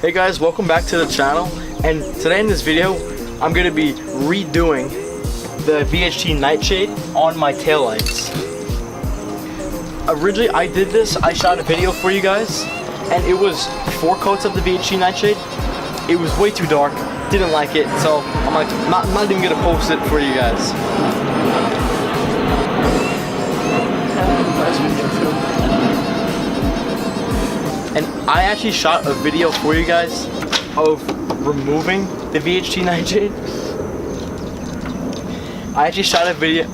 Hey guys, welcome back to the channel, and today in this video I'm going to be redoing the VHT Niteshade on my taillights. Originally I did this, I shot a video for you guys, and it was 4 coats of the VHT Niteshade. It was way too dark, didn't like it, so I'm like, not even going to post it for you guys. And I actually shot a video for you guys of removing the VHT Niteshade. I actually shot a video.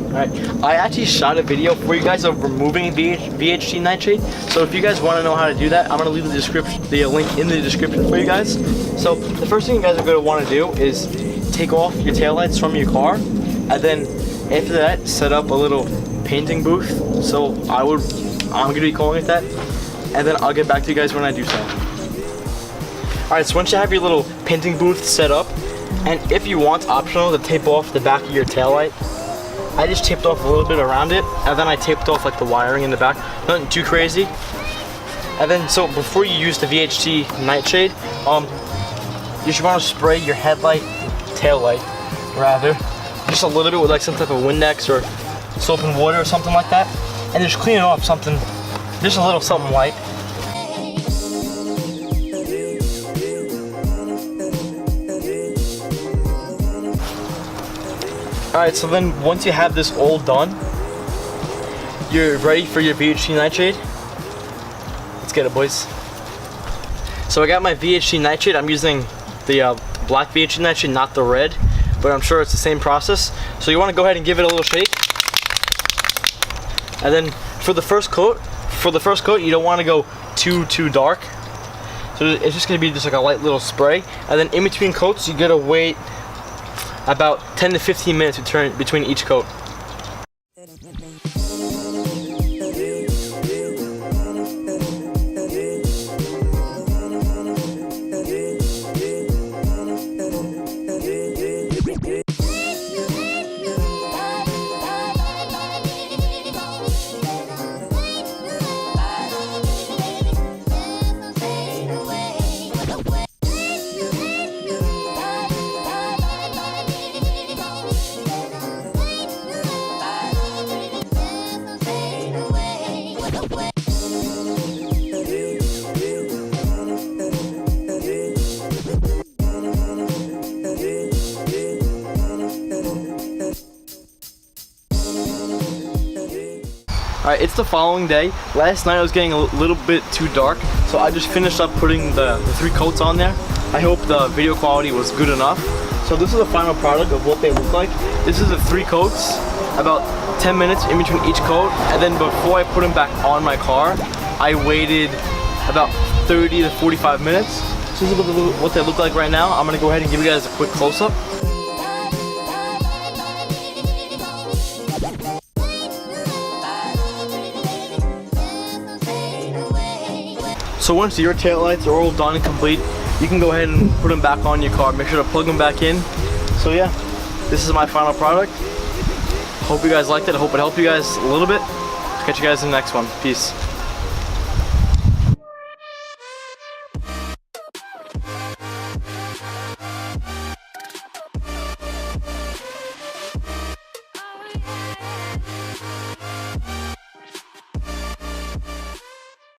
Alright, I actually shot a video for you guys of removing VHT Niteshade. So if you guys want to know how to do that, I'm going to leave the link in the description for you guys. So the first thing you guys are going to want to do is take off your taillights from your car, and then after that set up a little painting booth. So I'm going to be calling it that, and then I'll get back to you guys when I do so. Alright, so once you have your little painting booth set up, and if you want, optional, to tape off the back of your taillight, I just taped off a little bit around it, and then I taped off like the wiring in the back, nothing too crazy. And then, so before you use the VHT Niteshade, you should want to spray your taillight rather, just a little bit with like some type of Windex or soap and water or something like that, and just clean it off something, just a little something light. Alright, so then once you have this all done, you're ready for your VHT Niteshade. Let's get it, boys. So I got my VHT Niteshade. I'm using the black VHT Niteshade, not the red, but I'm sure it's the same process. So you want to go ahead and give it a little shake. And then for the first coat, you don't want to go too dark. So it's just going to be just like a light little spray. And then in between coats, you got to wait about 10 to 15 minutes between each coat. Alright, it's the following day. Last night I was getting a little bit too dark, so I just finished up putting the 3 coats on there. I hope the video quality was good enough. So this is the final product of what they look like. This is the 3 coats, about 10 minutes in between each coat, and then before I put them back on my car, I waited about 30 to 45 minutes. So this is what they look like right now. I'm going to go ahead and give you guys a quick close-up. So once your taillights are all done and complete, you can go ahead and put them back on your car. Make sure to plug them back in. So yeah, this is my final product. Hope you guys liked it. I hope it helped you guys a little bit. Catch you guys in the next one. Peace.